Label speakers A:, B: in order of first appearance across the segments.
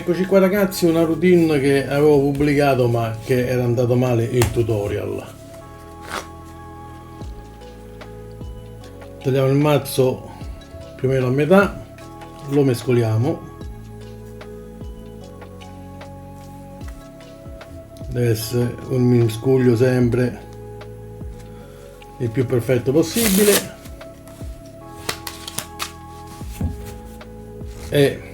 A: Eccoci qua ragazzi, una routine che avevo pubblicato ma che era andato male il tutorial. Tagliamo il mazzo più o meno a metà, lo mescoliamo, deve essere un miscuglio sempre il più perfetto possibile e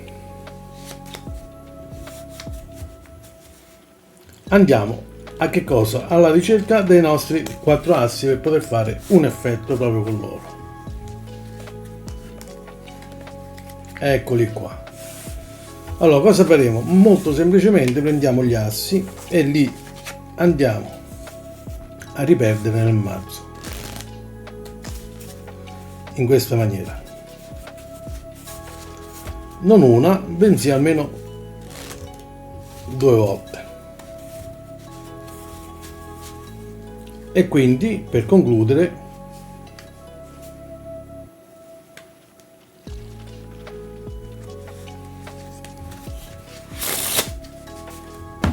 A: andiamo a che cosa? Alla ricerca dei nostri 4 assi per poter fare un effetto proprio con loro. Eccoli qua. Allora, cosa faremo? Molto semplicemente prendiamo gli assi e li andiamo a riperdere nel mazzo in questa maniera, non una, bensì almeno 2 volte. E quindi, per concludere,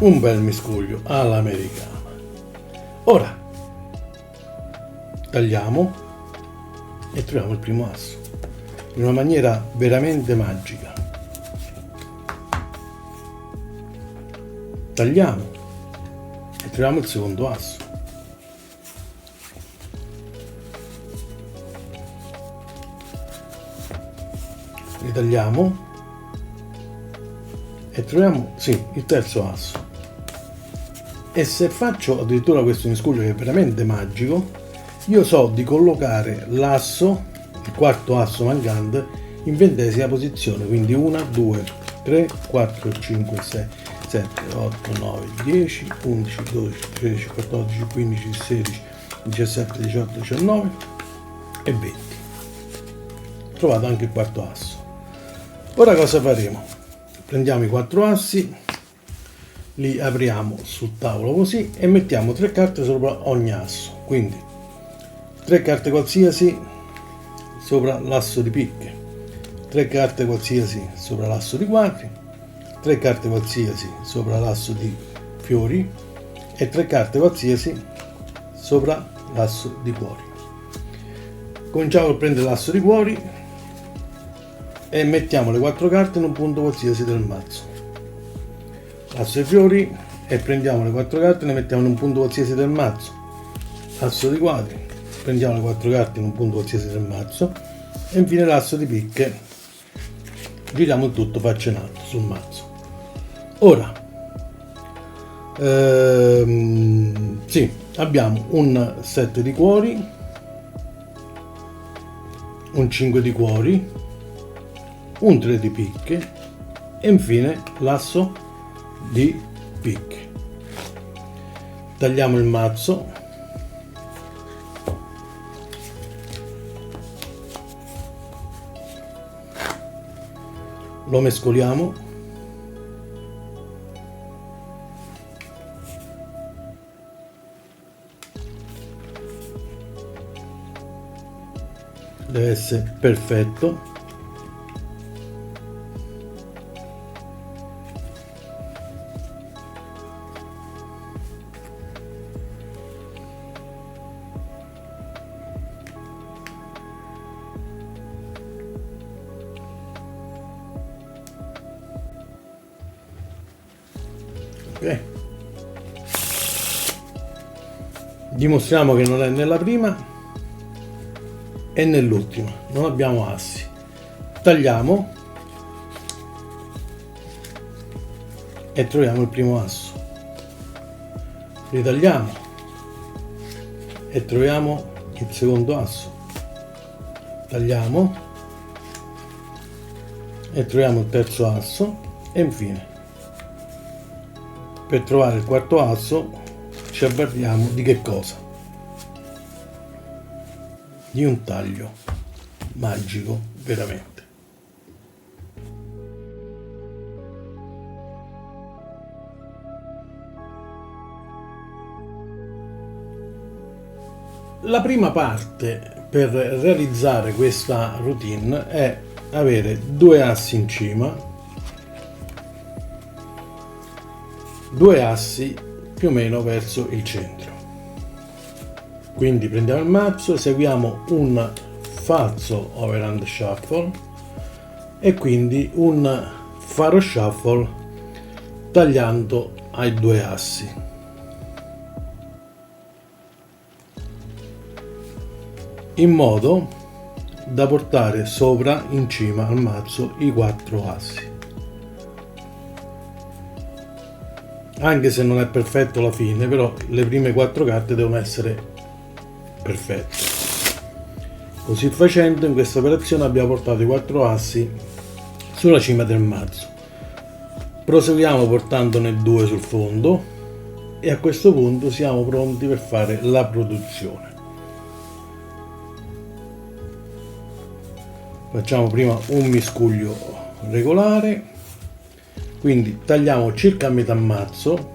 A: un bel miscuglio all'americana. Ora tagliamo e troviamo il primo asso in una maniera veramente magica. Tagliamo e troviamo il secondo asso. Ritagliamo e troviamo il terzo asso. E se faccio addirittura questo miscuglio che è veramente magico, io so di collocare l'asso, il quarto asso mancante, in 20ª posizione, quindi 1, 2, 3, 4, 5, 6, 7, 8, 9, 10, 11, 12, 13, 14, 15, 16, 17, 18, 19 e 20. Trovate anche il quarto asso. Ora cosa faremo? Prendiamo i 4 assi, li apriamo sul tavolo così e mettiamo 3 carte sopra ogni asso, quindi 3 carte qualsiasi sopra l'asso di picche, 3 carte qualsiasi sopra l'asso di quadri, 3 carte qualsiasi sopra l'asso di fiori e 3 carte qualsiasi sopra l'asso di cuori. Cominciamo a prendere l'asso di cuori e mettiamo le 4 carte in un punto qualsiasi del mazzo. Asso di fiori e prendiamo le 4 carte e le mettiamo in un punto qualsiasi del mazzo. Asso di quadri, prendiamo le 4 carte in un punto qualsiasi del mazzo e infine l'asso di picche. Giriamo il tutto faccia in alto sul mazzo. Ora abbiamo un 7 di cuori, un 5 di cuori, un 3 di picche e infine l'asso di picche. Tagliamo il mazzo, lo mescoliamo deve essere perfetto. Ok, dimostriamo che non è nella prima e nell'ultima, non abbiamo assi. Tagliamo e troviamo il primo asso, ritagliamo e troviamo il secondo asso, tagliamo e troviamo il terzo asso e infine per trovare il quarto asso ci avvaliamo di che cosa? Di un taglio magico veramente. La prima parte per realizzare questa routine è avere 2 assi in cima due assi più o meno verso il centro. Quindi prendiamo il mazzo, eseguiamo un falso overhand shuffle e quindi un faro shuffle tagliando ai due assi. In modo da portare sopra in cima al mazzo i 4 assi. Anche se non è perfetto alla fine, però le prime 4 carte devono essere perfette. Così facendo, in questa operazione abbiamo portato i 4 assi sulla cima del mazzo. Proseguiamo portandone 2 sul fondo e a questo punto siamo pronti per fare la produzione. Facciamo prima un miscuglio regolare, quindi tagliamo circa a metà mazzo,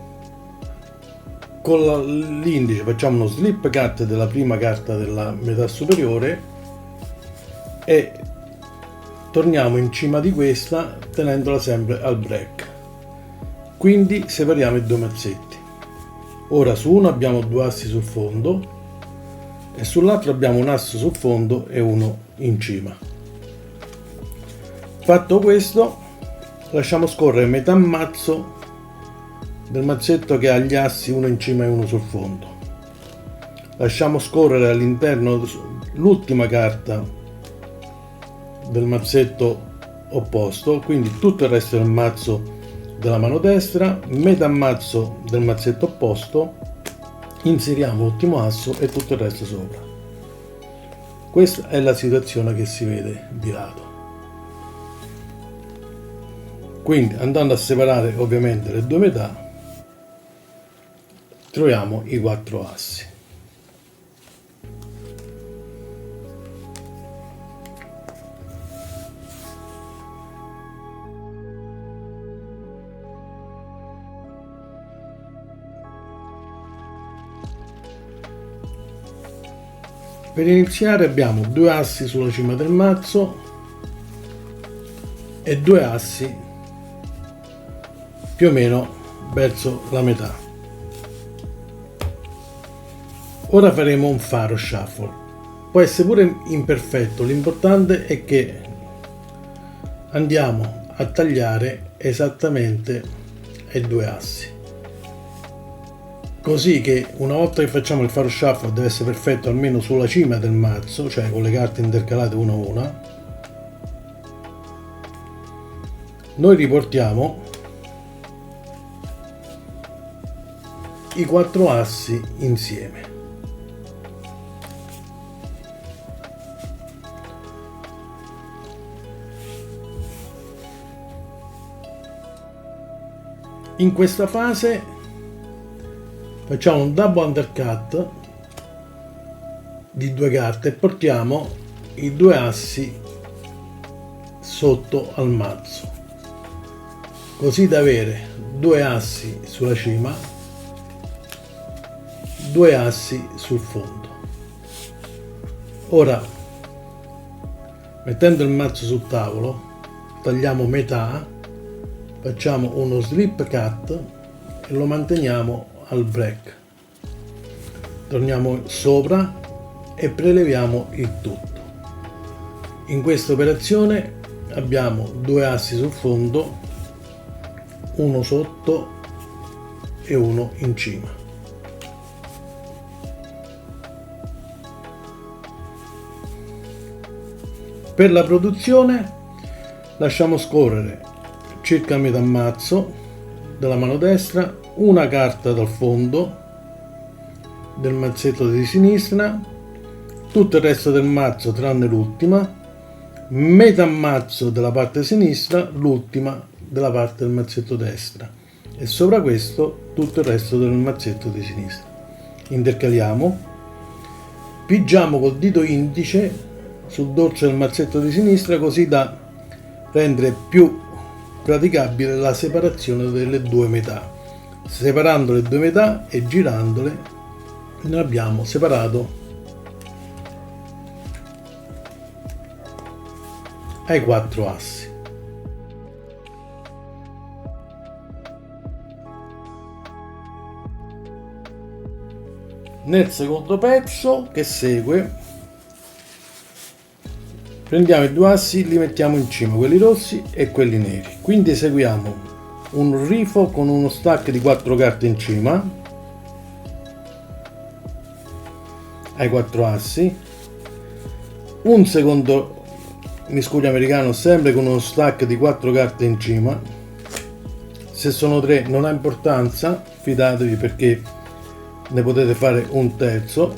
A: con l'indice facciamo uno slip cut della prima carta della metà superiore e torniamo in cima di questa tenendola sempre al break. Quindi separiamo i due mazzetti. Ora su uno abbiamo 2 assi sul fondo e sull'altro abbiamo un asso sul fondo e uno in cima. Fatto questo, lasciamo scorrere metà mazzo del mazzetto che ha gli assi uno in cima e uno sul fondo. Lasciamo scorrere all'interno l'ultima carta del mazzetto opposto, quindi tutto il resto del mazzo della mano destra, metà mazzo del mazzetto opposto, inseriamo l'ultimo asso e tutto il resto sopra. Questa è la situazione che si vede di lato. Quindi andando a separare ovviamente le due metà, troviamo i 4 assi. Per iniziare abbiamo 2 assi sulla cima del mazzo e 2 assi più o meno verso la metà. Ora faremo un faro shuffle. Può essere pure imperfetto, l'importante è che andiamo a tagliare esattamente ai 2 assi. Così che una volta che facciamo il faro shuffle deve essere perfetto almeno sulla cima del mazzo, cioè con le carte intercalate una a una. Noi riportiamo i 4 assi insieme. In questa fase facciamo un double undercut di 2 carte e portiamo i 2 assi sotto al mazzo, così da avere 2 assi sulla cima, 2 assi sul fondo. Ora, mettendo il mazzo sul tavolo, tagliamo metà, facciamo uno slip cut e lo manteniamo al break. Torniamo sopra e preleviamo il tutto. In questa operazione abbiamo 2 assi sul fondo, uno sotto e uno in cima. Per la produzione lasciamo scorrere circa metà mazzo della mano destra, una carta dal fondo del mazzetto di sinistra, tutto il resto del mazzo tranne l'ultima, metà mazzo della parte sinistra, l'ultima della parte del mazzetto destra e sopra questo tutto il resto del mazzetto di sinistra. Intercaliamo, pigiamo col dito indice sul dorso del mazzetto di sinistra così da rendere più praticabile la separazione delle due metà. Separando le due metà e girandole ne abbiamo separato ai 4 assi. Nel secondo pezzo che segue prendiamo i due assi, li mettiamo in cima, quelli rossi e quelli neri, quindi eseguiamo un rifo con uno stack di 4 carte in cima ai 4 assi, un secondo miscuglio americano sempre con uno stack di 4 carte in cima. Se sono 3 non ha importanza, fidatevi, perché ne potete fare un terzo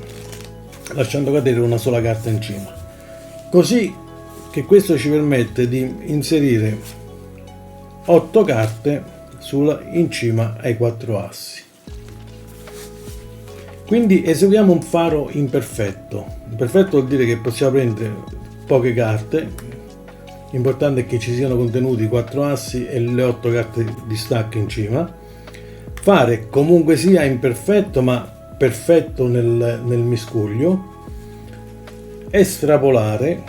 A: lasciando cadere una sola carta in cima, così che questo ci permette di inserire 8 carte in cima ai 4 assi. Quindi eseguiamo un faro imperfetto. Imperfetto vuol dire che possiamo prendere poche carte, l'importante è che ci siano contenuti 4 assi e le 8 carte di stack in cima. Fare comunque sia imperfetto ma perfetto nel miscuglio, estrapolare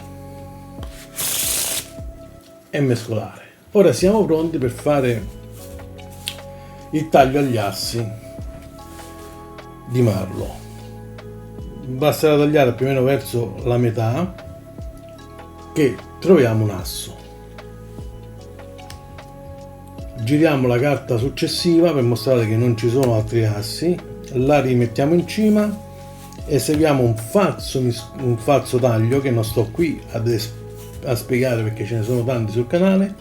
A: e mescolare. Ora siamo pronti per fare il taglio agli assi di marlo. Basterà tagliare più o meno verso la metà che troviamo un asso. Giriamo la carta successiva per mostrare che non ci sono altri assi, la rimettiamo in cima, eseguiamo un falso taglio che non sto qui a spiegare perché ce ne sono tanti sul canale.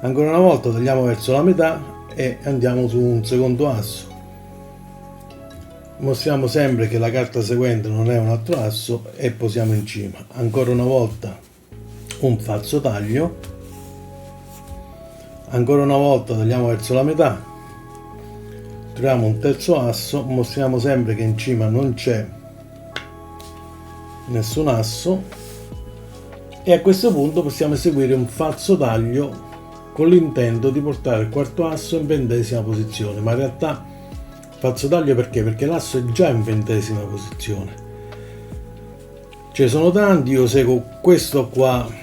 A: Ancora una volta tagliamo verso la metà e andiamo su un secondo asso. Mostriamo sempre che la carta seguente non è un altro asso e posiamo in cima. Ancora una volta un falso taglio, ancora una volta tagliamo verso la metà, troviamo un terzo asso, mostriamo sempre che in cima non c'è nessun asso e a questo punto possiamo eseguire un falso taglio con l'intento di portare il quarto asso in 20ª posizione, ma in realtà falso taglio perché? Perché l'asso è già in 20ª posizione. Ce ne sono tanti, io seguo questo qua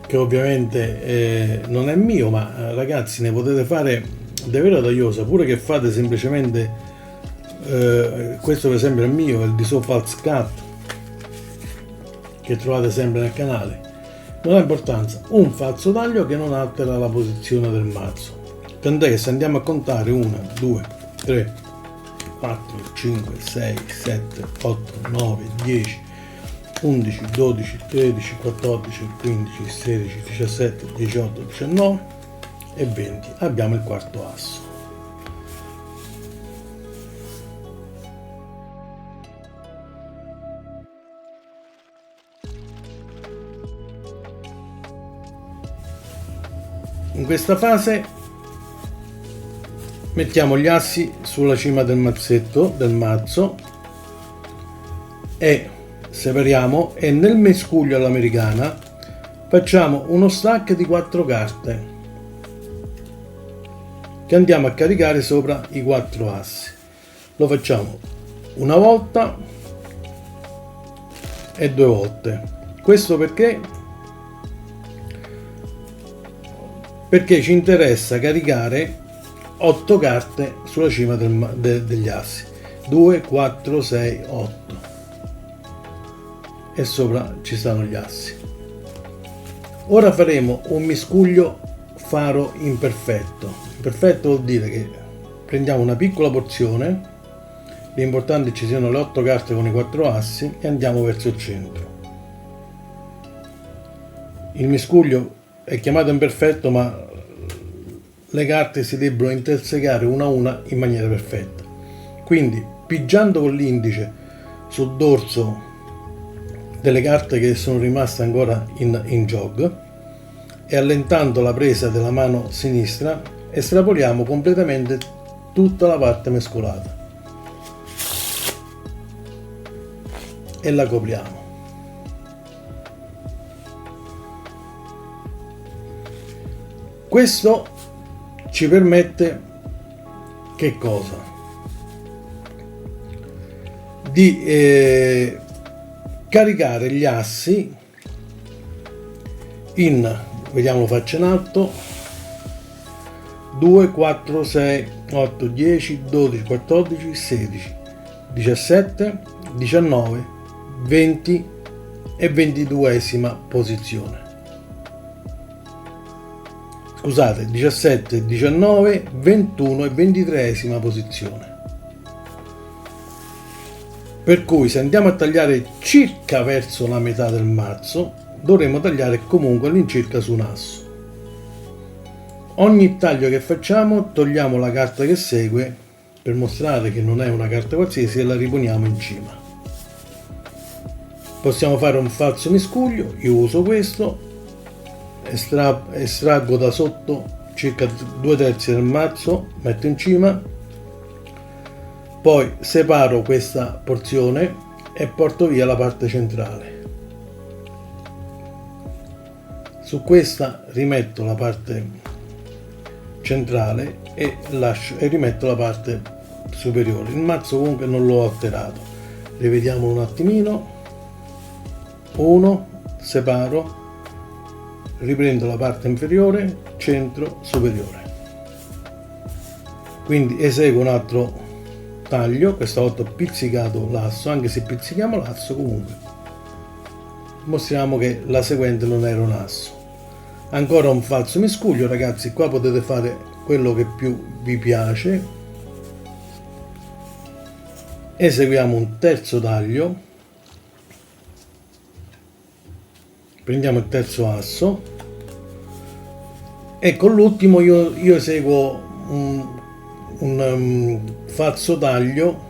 A: che ovviamente non è mio, ma ragazzi ne potete fare davvero tagliosa, pure che fate semplicemente questo per esempio è il mio, è il Dissolve False Cut che trovate sempre nel canale. Non ha importanza, un falso taglio che non altera la posizione del mazzo. Tant'è che se andiamo a contare 1, 2, 3, 4, 5, 6, 7, 8, 9, 10, 11, 12, 13, 14, 15, 16, 17, 18, 19 e 20. Abbiamo il quarto asso. In questa fase mettiamo gli assi sulla cima del mazzetto, del mazzo, e separiamo, e nel mescuglio all'americana facciamo uno stack di 4 carte che andiamo a caricare sopra i 4 assi. Lo facciamo una volta e 2 volte. Questo perché ci interessa caricare 8 carte sulla cima degli assi, 2, 4, 6, 8 e sopra ci stanno gli assi. Ora faremo un miscuglio faro imperfetto. Imperfetto vuol dire che prendiamo una piccola porzione, l'importante è che ci siano le 8 carte con i 4 assi e andiamo verso il centro. Il miscuglio è chiamato imperfetto, ma le carte si debbono intersecare una a una in maniera perfetta. Quindi pigiando con l'indice sul dorso delle carte che sono rimaste ancora in jog e allentando la presa della mano sinistra estrapoliamo completamente tutta la parte mescolata e la copriamo. Questo ci permette che cosa? Di caricare gli assi vediamo, lo faccio in alto, 2, 4, 6, 8, 10, 12, 14, 16, 17, 19, 20 e 22esima posizione. Scusate, 17, 19, 21 e 23esima posizione. Per cui se andiamo a tagliare circa verso la metà del mazzo, dovremo tagliare comunque all'incirca su un asso. Ogni taglio che facciamo togliamo la carta che segue per mostrare che non è una carta qualsiasi e la riponiamo in cima. Possiamo fare un falso miscuglio, io uso questo, estraggo da sotto circa 2/3 del mazzo, metto in cima, poi separo questa porzione e porto via la parte centrale. Su questa rimetto la parte centrale e rimetto la parte superiore. Il mazzo comunque non l'ho alterato. Rivediamo un attimino. 1, separo, riprendo la parte inferiore, centro, superiore. Quindi eseguo un altro taglio, questa volta ho pizzicato l'asso, anche se pizzichiamo l'asso comunque mostriamo che la seguente non era un asso. Ancora un falso miscuglio, ragazzi, qua potete fare quello che più vi piace. Eseguiamo un terzo taglio, prendiamo il terzo asso e con l'ultimo io eseguo un falso taglio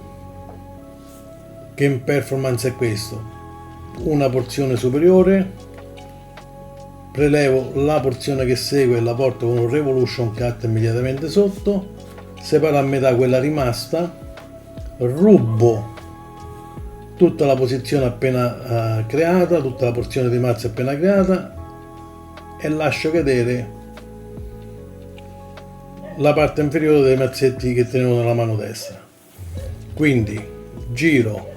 A: che in performance è questo: una porzione superiore, prelevo la porzione che segue e la porto con un revolution cut immediatamente sotto, separo a metà quella rimasta, rubo tutta la posizione appena creata, tutta la porzione di mazzo appena creata e lascio cadere la parte inferiore dei mazzetti che tenevo nella mano destra. Quindi giro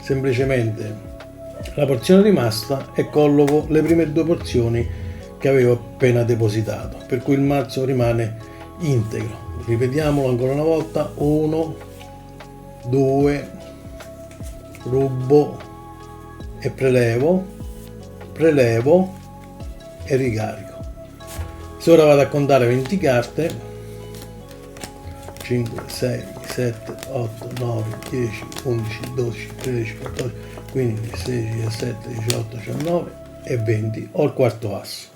A: semplicemente la porzione rimasta e colloco le prime due porzioni che avevo appena depositato, per cui il mazzo rimane integro. Ripetiamolo ancora una volta: 1, 2, rubo e prelevo e ricarico. Se ora vado a contare 20 carte, 5, 6, 7, 8, 9, 10, 11, 12, 13, 14, 15, 16, 17, 18, 19 e 20, ho il quarto asso.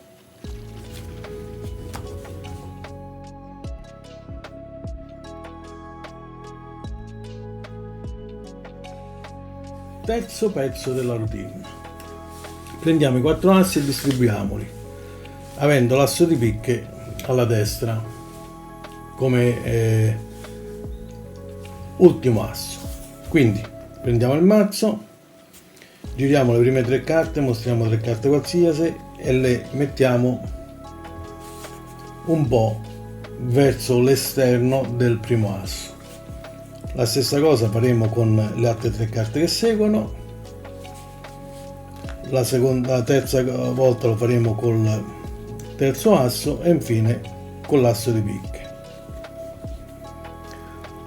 A: Terzo pezzo della routine. Prendiamo i 4 assi e distribuiamoli, avendo l'asso di picche alla destra come ultimo asso. Quindi prendiamo il mazzo, giriamo le prime 3 carte, mostriamo 3 carte qualsiasi e le mettiamo un po' verso l'esterno del primo asso. La stessa cosa faremo con le altre 3 carte che seguono. La terza volta lo faremo col terzo asso e infine con l'asso di picche.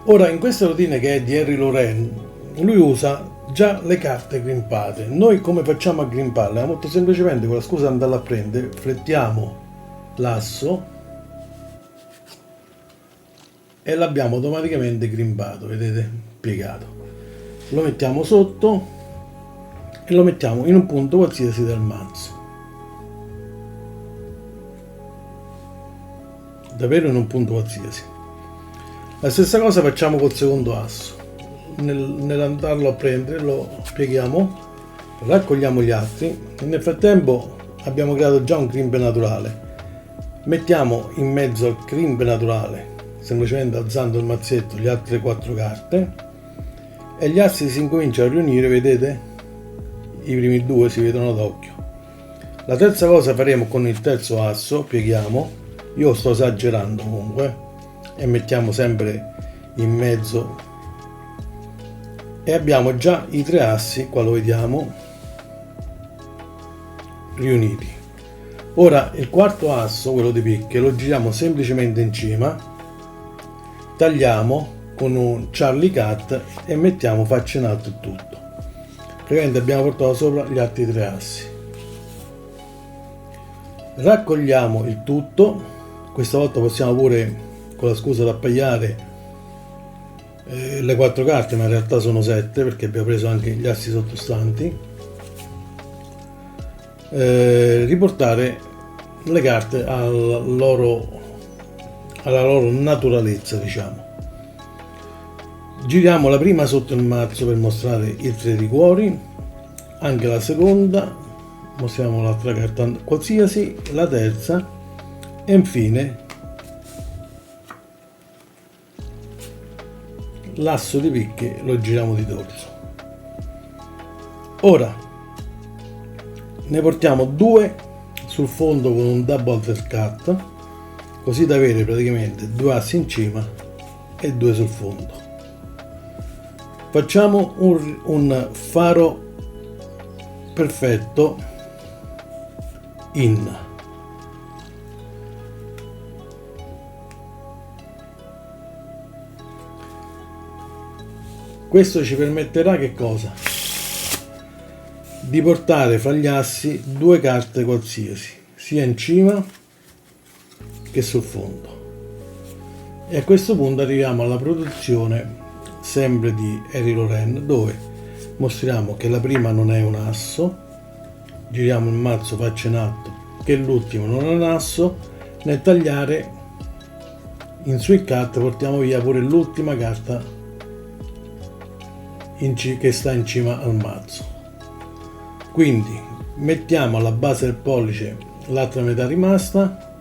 A: Ora, in questa routine che è di Henry Laurent, lui usa già le carte grimpate. Noi come facciamo a grimparle? Molto semplicemente, con la scusa di andarla a prendere, flettiamo l'asso e l'abbiamo automaticamente grimpato, vedete? Piegato. Lo mettiamo sotto e lo mettiamo in un punto qualsiasi del mazzo. Davvero in un punto qualsiasi. La stessa cosa facciamo col secondo asso. Nell'andarlo a prendere lo pieghiamo, raccogliamo gli altri e nel frattempo abbiamo creato già un crimpe naturale. Mettiamo in mezzo al crimpe naturale, semplicemente alzando il mazzetto, le altre 4 carte e gli assi si incominciano a riunire, vedete? I primi 2 si vedono d'occhio. La terza cosa faremo con il terzo asso, pieghiamo, io sto esagerando comunque, e mettiamo sempre in mezzo e abbiamo già i 3 assi, qua lo vediamo, riuniti. Ora il quarto asso, quello di picche, lo giriamo semplicemente in cima, tagliamo con un Charlie Cut e mettiamo faccia in alto il tutto. Praticamente abbiamo portato sopra gli altri 3 assi. Raccogliamo il tutto, questa volta possiamo pure con la scusa da appagliare le 4 carte, ma in realtà sono 7 perché abbiamo preso anche gli assi sottostanti. Riportare le carte alla loro naturalezza, diciamo. Giriamo la prima sotto il mazzo per mostrare il 3 di cuori, anche la seconda, mostriamo l'altra carta qualsiasi, la terza e infine l'asso di picche lo giriamo di dorso. Ora ne portiamo 2 sul fondo con un double undercut, così da avere praticamente 2 assi in cima e 2 sul fondo. Facciamo un faro perfetto in. Questo ci permetterà che cosa? Di portare fra gli assi 2 carte qualsiasi, sia in cima che sul fondo. E a questo punto arriviamo alla produzione sempre di Henry Laurent, dove mostriamo che la prima non è un asso, giriamo il mazzo faccia in alto, che l'ultimo non è un asso, nel tagliare in sweet cut portiamo via pure l'ultima carta che sta in cima al mazzo. Quindi mettiamo alla base del pollice l'altra metà rimasta,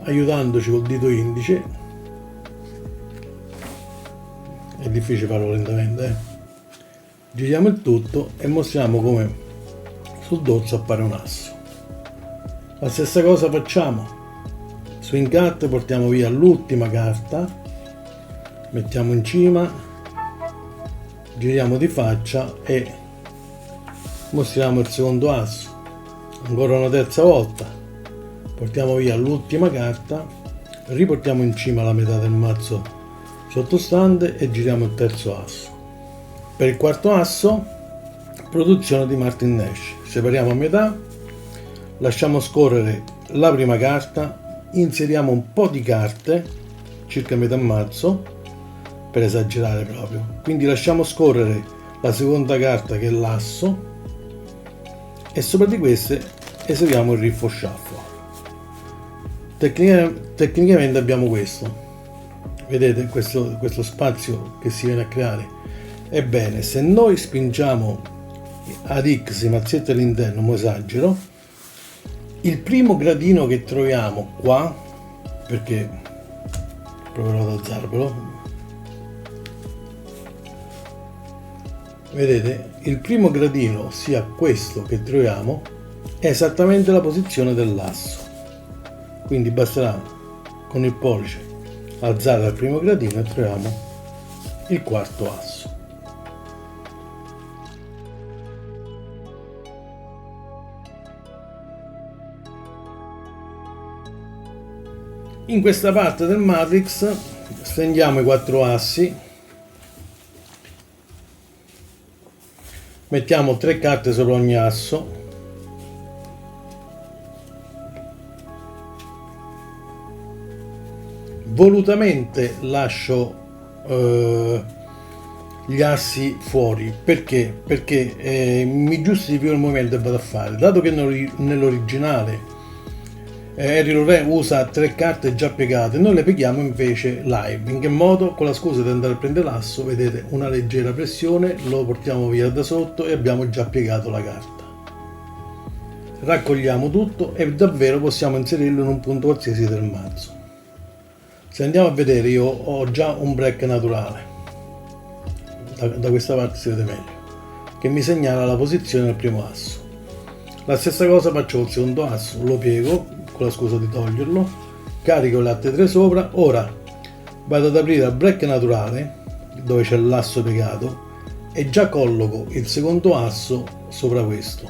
A: aiutandoci col dito indice, è difficile farlo lentamente, giriamo il tutto e mostriamo come sul dorso appare un asso. La stessa cosa facciamo, swing cut, portiamo via l'ultima carta, mettiamo in cima, giriamo di faccia e mostriamo il secondo asso, ancora una terza volta, portiamo via l'ultima carta, riportiamo in cima la metà del mazzo sottostante e giriamo il terzo asso. Per il quarto asso, produzione di Martin Nash, separiamo a metà, lasciamo scorrere la prima carta, inseriamo un po' di carte, circa metà mazzo, per esagerare proprio, quindi lasciamo scorrere la seconda carta che è l'asso e sopra di queste eseguiamo il riffo shuffle. Tecnicamente abbiamo questo, vedete questo spazio che si viene a creare. Ebbene, se noi spingiamo ad X i mazzetti all'interno, mo esagero, il primo gradino che troviamo qua, perché proverò ad alzarvelo, vedete, il primo gradino, ossia questo che troviamo, è esattamente la posizione dell'asso. Quindi basterà con il pollice alzare al primo gradino e troviamo il quarto asso. In questa parte del matrix stendiamo i 4 assi, mettiamo 3 carte sopra ogni asso, volutamente lascio gli assi fuori perché mi giustifico il movimento che vado a fare, dato che nell'originale Henry Laurent usa 3 carte già piegate, noi le pieghiamo invece live. In che modo? Con la scusa di andare a prendere l'asso, vedete, una leggera pressione, lo portiamo via da sotto e abbiamo già piegato la carta. Raccogliamo tutto e davvero possiamo inserirlo in un punto qualsiasi del mazzo. Se andiamo a vedere, io ho già un break naturale, da questa parte si vede meglio, che mi segnala la posizione del primo asso. La stessa cosa faccio col secondo asso, lo piego con la scusa di toglierlo, carico le altre 3 sopra. Ora vado ad aprire il break naturale dove c'è l'asso piegato e già colloco il secondo asso sopra questo.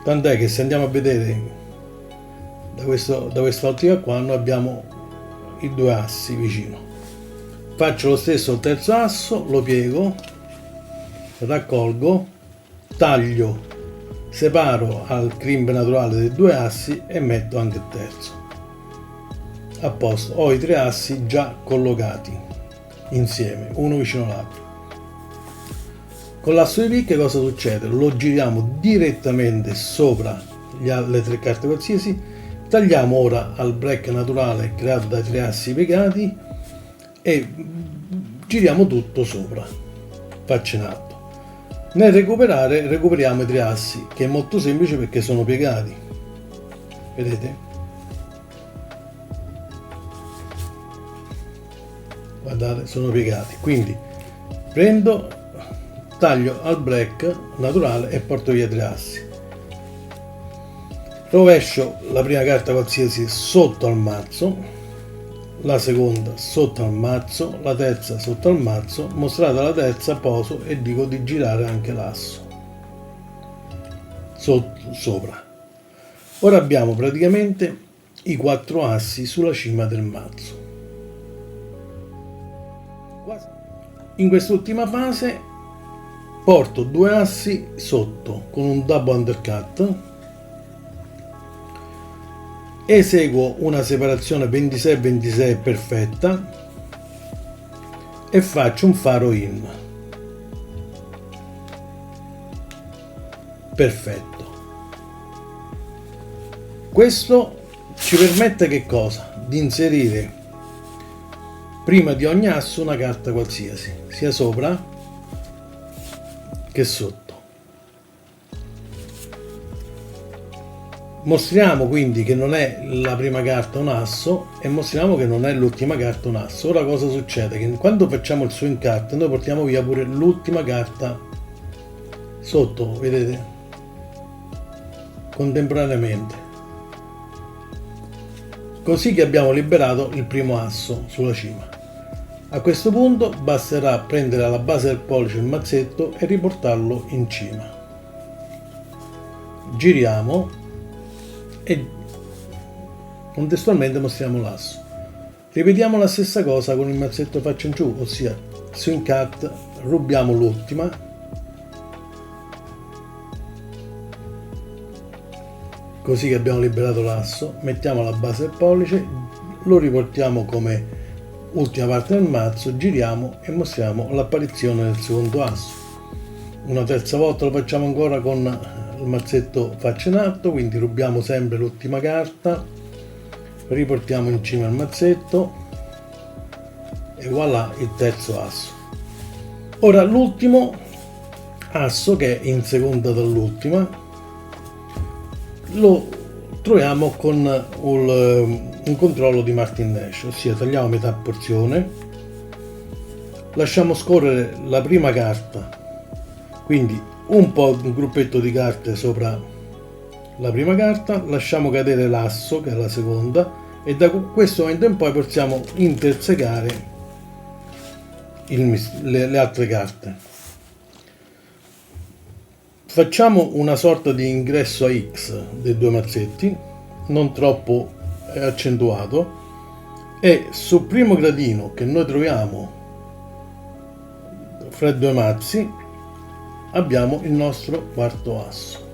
A: tant'è che se andiamo a vedere da quest'ottica qua noi abbiamo i due assi vicino. Faccio lo stesso al terzo asso, lo piego, raccolgo, taglio, separo al crimpe naturale dei due assi e metto anche il terzo. A posto, ho i tre assi già collocati insieme, uno vicino all'altro. Con l'asso di picche cosa succede? Lo giriamo direttamente sopra le tre carte qualsiasi, tagliamo ora al break naturale creato dai tre assi piegati e giriamo tutto sopra, faccia in alto. Nel recuperare recuperiamo i tre assi, che è molto semplice perché sono piegati, vedete? Guardate, sono piegati, quindi prendo, taglio al break naturale e porto via tre assi. Rovescio la prima carta qualsiasi sotto al mazzo, la seconda sotto al mazzo, la terza sotto al mazzo, mostrata la terza poso e dico di girare anche l'asso sopra. Ora abbiamo praticamente i quattro assi sulla cima del mazzo. In quest'ultima fase porto due assi sotto con un double undercut, eseguo una separazione 26-26 perfetta e faccio un faro in. Perfetto. Questo ci permette che cosa? Di inserire prima di ogni asso una carta qualsiasi, sia sopra che sotto. Mostriamo quindi che non è la prima carta un asso e mostriamo che non è l'ultima carta un asso. Ora cosa succede? Che quando facciamo il swing cut noi portiamo via pure l'ultima carta sotto, vedete? Contemporaneamente. Così che abbiamo liberato il primo asso sulla cima. A questo punto basterà prendere alla base del pollice il mazzetto e riportarlo in cima. Giriamo e contestualmente mostriamo l'asso. Ripetiamo la stessa cosa con il mazzetto faccia in giù, ossia swing cut, rubiamo l'ultima, così che abbiamo liberato l'asso, mettiamo la base del pollice, lo riportiamo come ultima parte del mazzo, giriamo e mostriamo l'apparizione del secondo asso. Una terza volta lo facciamo ancora con il mazzetto faccia in alto, quindi rubiamo sempre l'ultima carta, riportiamo in cima il mazzetto e voilà il terzo asso. Ora l'ultimo asso, che è in seconda dall'ultima, lo troviamo con un controllo di Martin Nash, ossia tagliamo metà porzione, lasciamo scorrere la prima carta, quindi un gruppetto di carte sopra la prima carta, lasciamo cadere l'asso che è la seconda e da questo momento in poi possiamo intersecare le altre carte. Facciamo una sorta di ingresso a X dei due mazzetti, non troppo accentuato, e sul primo gradino che noi troviamo fra i due mazzi abbiamo il nostro quarto asso.